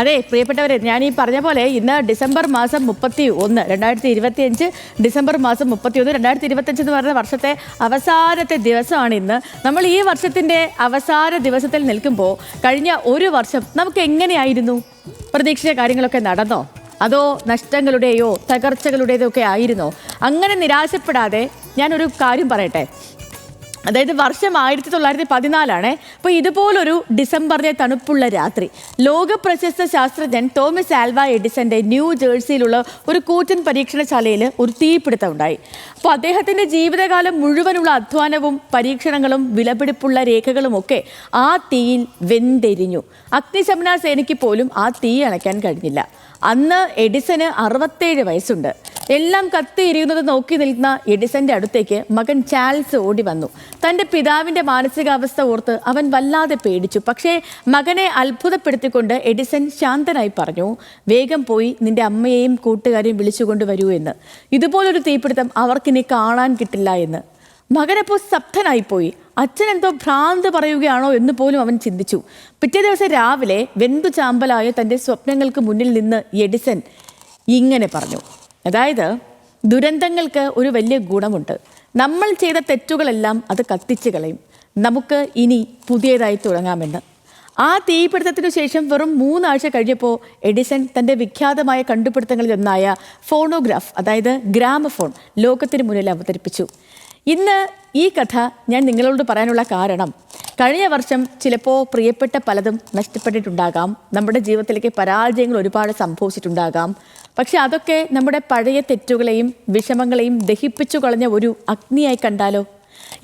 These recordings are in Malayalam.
അതെ പ്രിയപ്പെട്ടവരെ, ഞാൻ ഈ പറഞ്ഞ പോലെ ഇന്ന് ഡിസംബർ മാസം 31, 2025 ഡിസംബർ മാസം 31, 2025 എന്ന് പറയുന്ന വർഷത്തെ അവസാനത്തെ ദിവസമാണ് ഇന്ന്. നമ്മൾ ഈ വർഷത്തിൻ്റെ അവസാന ദിവസത്തിൽ നിൽക്കുമ്പോൾ കഴിഞ്ഞ ഒരു വർഷം നമുക്ക് എങ്ങനെയായിരുന്നു? പ്രതീക്ഷിച്ച കാര്യങ്ങളൊക്കെ നടന്നോ? അതോ നഷ്ടങ്ങളുടെയോ തകർച്ചകളുടേതോ ഒക്കെ ആയിരുന്നോ? അങ്ങനെ നിരാശപ്പെടാതെ ഞാനൊരു കാര്യം പറയട്ടെ. അതായത് വർഷം 1914 അപ്പോൾ ഇതുപോലൊരു ഡിസംബറിലെ തണുപ്പുള്ള രാത്രി ലോക പ്രശസ്ത ശാസ്ത്രജ്ഞൻ തോമസ് ആൽവ എഡിസന്റെ ന്യൂ ജേഴ്സിയിലുള്ള ഒരു കൂറ്റൻ പരീക്ഷണശാലയിൽ ഒരു തീപിടുത്തം ഉണ്ടായി. അപ്പോൾ അദ്ദേഹത്തിൻ്റെ ജീവിതകാലം മുഴുവനുള്ള അധ്വാനവും പരീക്ഷണങ്ങളും വിലപിടിപ്പുള്ള രേഖകളുമൊക്കെ ആ തീയിൽ വെന്തെരിഞ്ഞു. അഗ്നിശമന സേനയ്ക്ക് പോലും ആ തീ അണയ്ക്കാൻ കഴിഞ്ഞില്ല. അന്ന് എഡിസന് 67 വയസ്സുണ്ട്. എല്ലാം കത്തിയിരിക്കുന്നത് നോക്കി നിൽക്കുന്ന എഡിസന്റെ അടുത്തേക്ക് മകൻ ചാൾസ് ഓടി വന്നു. തൻ്റെ പിതാവിൻ്റെ മാനസികാവസ്ഥ ഓർത്ത് അവൻ വല്ലാതെ പേടിച്ചു. പക്ഷേ മകനെ അത്ഭുതപ്പെടുത്തിക്കൊണ്ട് എഡിസൺ ശാന്തനായി പറഞ്ഞു, വേഗം പോയി നിന്റെ അമ്മയെയും കൂട്ടുകാരെയും വിളിച്ചുകൊണ്ട് വരൂ എന്ന്. ഇതുപോലൊരു തീപിടുത്തം അവർക്കിനി കാണാൻ കിട്ടില്ല എന്ന്. മകനപ്പോൾ സ്തബ്ധനായിപ്പോയി. അച്ഛൻ എന്തോ ഭ്രാന്ത് പറയുകയാണോ എന്ന് പോലും അവൻ ചിന്തിച്ചു. പിറ്റേ ദിവസം രാവിലെ വെന്തു ചാമ്പലായ തൻ്റെ സ്വപ്നങ്ങൾക്ക് മുന്നിൽ നിന്ന് എഡിസൺ ഇങ്ങനെ പറഞ്ഞു, അതായത് ദുരന്തങ്ങൾക്ക് ഒരു വലിയ ഗുണമുണ്ട്. നമ്മൾ ചെയ്ത തെറ്റുകളെല്ലാം അത് കത്തിച്ചു കളയും. നമുക്ക് ഇനി പുതിയതായി തുടങ്ങാമെന്ന്. ആ തീപിടുത്തത്തിനു ശേഷം വെറും 3 ആഴ്ച കഴിഞ്ഞപ്പോൾ എഡിസൺ തൻ്റെ വിഖ്യാതമായ കണ്ടുപിടുത്തങ്ങളിലൊന്നായ ഫോണോഗ്രാഫ്, അതായത് ഗ്രാമഫോൺ, ലോകത്തിന് മുന്നിൽ അവതരിപ്പിച്ചു. ഇന്ന് ഈ കഥ ഞാൻ നിങ്ങളോട് പറയാനുള്ള കാരണം, കഴിഞ്ഞ വർഷം ചിലപ്പോൾ പ്രിയപ്പെട്ട പലതും നഷ്ടപ്പെട്ടിട്ടുണ്ടാകാം. നമ്മുടെ ജീവിതത്തിലേക്ക് പരാജയങ്ങൾ ഒരുപാട് സംഭവിച്ചിട്ടുണ്ടാകാം. പക്ഷെ അതൊക്കെ നമ്മുടെ പഴയ തെറ്റുകളെയും വിഷമങ്ങളെയും ദഹിപ്പിച്ചു കളഞ്ഞ ഒരു അഗ്നിയായി കണ്ടാലോ?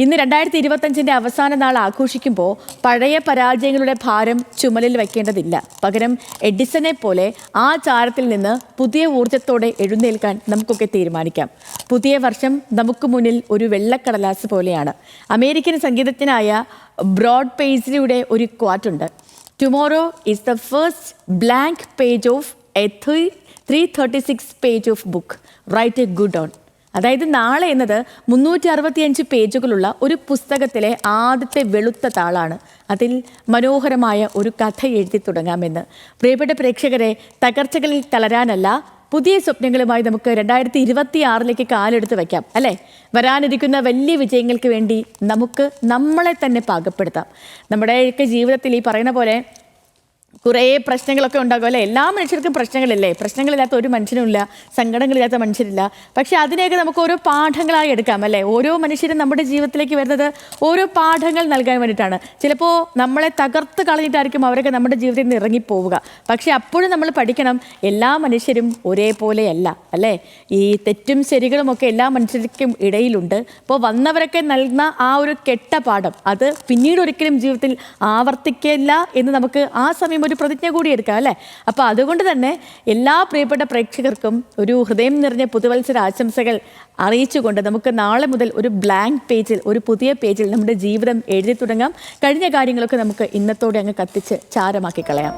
ഇന്ന് 2025 അവസാന നാൾ ആഘോഷിക്കുമ്പോൾ പഴയ പരാജയങ്ങളുടെ ഭാരം ചുമലിൽ വയ്ക്കേണ്ടതില്ല. പകരം എഡിസനെ പോലെ ആ ചാരത്തിൽ നിന്ന് പുതിയ ഊർജ്ജത്തോടെ എഴുന്നേൽക്കാൻ നമുക്കൊക്കെ തീരുമാനിക്കാം. പുതിയ വർഷം നമുക്ക് മുന്നിൽ ഒരു വെള്ളക്കടലാസ് പോലെയാണ്. അമേരിക്കൻ സംഗീതജ്ഞനായ ബ്രോഡ് പേസ്ലിയുടെ ഒരു ക്വാട്ടുണ്ട്, tomorrow is the first blank page of a 336 page of book, write a good one. അതായത് നാളെ എന്നത് 365 പേജുകളുള്ള ഒരു പുസ്തകത്തിലെ ആദ്യത്തെ വെളുത്ത താളാണ്. അതിൽ മനോഹരമായ ഒരു കഥ എഴുതി തുടങ്ങാമെന്ന്. പ്രിയപ്പെട്ട പ്രേക്ഷകരെ, തകർച്ചകളിൽ തളരാനല്ല, പുതിയ സ്വപ്നങ്ങളുമായി നമുക്ക് 2026 കാലെടുത്ത് വയ്ക്കാം അല്ലേ? വരാനിരിക്കുന്ന വലിയ വിജയങ്ങൾക്ക് വേണ്ടി നമുക്ക് നമ്മളെ തന്നെ പാകപ്പെടുത്താം. നമ്മുടെയൊക്കെ ജീവിതത്തിൽ ഈ പറയുന്ന പോലെ കുറേ പ്രശ്നങ്ങളൊക്കെ ഉണ്ടാകും അല്ലേ? എല്ലാ മനുഷ്യർക്കും പ്രശ്നങ്ങളില്ലേ? പ്രശ്നങ്ങളില്ലാത്ത ഒരു മനുഷ്യനുമില്ല, സങ്കടങ്ങളില്ലാത്ത മനുഷ്യരില്ല. പക്ഷെ അതിനെയൊക്കെ നമുക്ക് ഓരോ പാഠങ്ങളായി എടുക്കാം അല്ലേ? ഓരോ മനുഷ്യരും നമ്മുടെ ജീവിതത്തിലേക്ക് വരുന്നത് ഓരോ പാഠങ്ങൾ നൽകാൻ വേണ്ടിയിട്ടാണ്. ചിലപ്പോൾ നമ്മളെ തകർത്ത് കളഞ്ഞിട്ടായിരിക്കും അവരൊക്കെ നമ്മുടെ ജീവിതത്തിൽ നിന്ന് ഇറങ്ങിപ്പോവുക. പക്ഷെ അപ്പോഴും നമ്മൾ പഠിക്കണം, എല്ലാ മനുഷ്യരും ഒരേപോലെയല്ല അല്ലേ? ഈ തെറ്റും ശരികളും ഒക്കെ എല്ലാ മനുഷ്യർക്കും ഇടയിലുണ്ട്. അപ്പോൾ വന്നവരൊക്കെ നൽകുന്ന ആ ഒരു കെട്ട പാഠം അത് പിന്നീട് ഒരിക്കലും ജീവിതത്തിൽ ആവർത്തിക്കില്ല എന്ന് നമുക്ക് ആ സമയം ഒരു പ്രതിജ്ഞ കൂടി എടുക്കാം അല്ലേ? അപ്പോൾ അതുകൊണ്ട് തന്നെ എല്ലാ പ്രിയപ്പെട്ട പ്രേക്ഷകർക്കും ഒരു ഹൃദയം നിറഞ്ഞ പുതുവത്സര ആശംസകൾ അറിയിച്ചുകൊണ്ട് നമുക്ക് നാളെ മുതൽ ഒരു ബ്ലാങ്ക് പേജിൽ, ഒരു പുതിയ പേജിൽ നമ്മുടെ ജീവിതം എഴുതി തുടങ്ങാം. കഴിഞ്ഞ കാര്യങ്ങളൊക്കെ നമുക്ക് ഇന്നത്തോടെ അങ്ങ് കത്തിച്ച് ചാരമാക്കി കളയാം.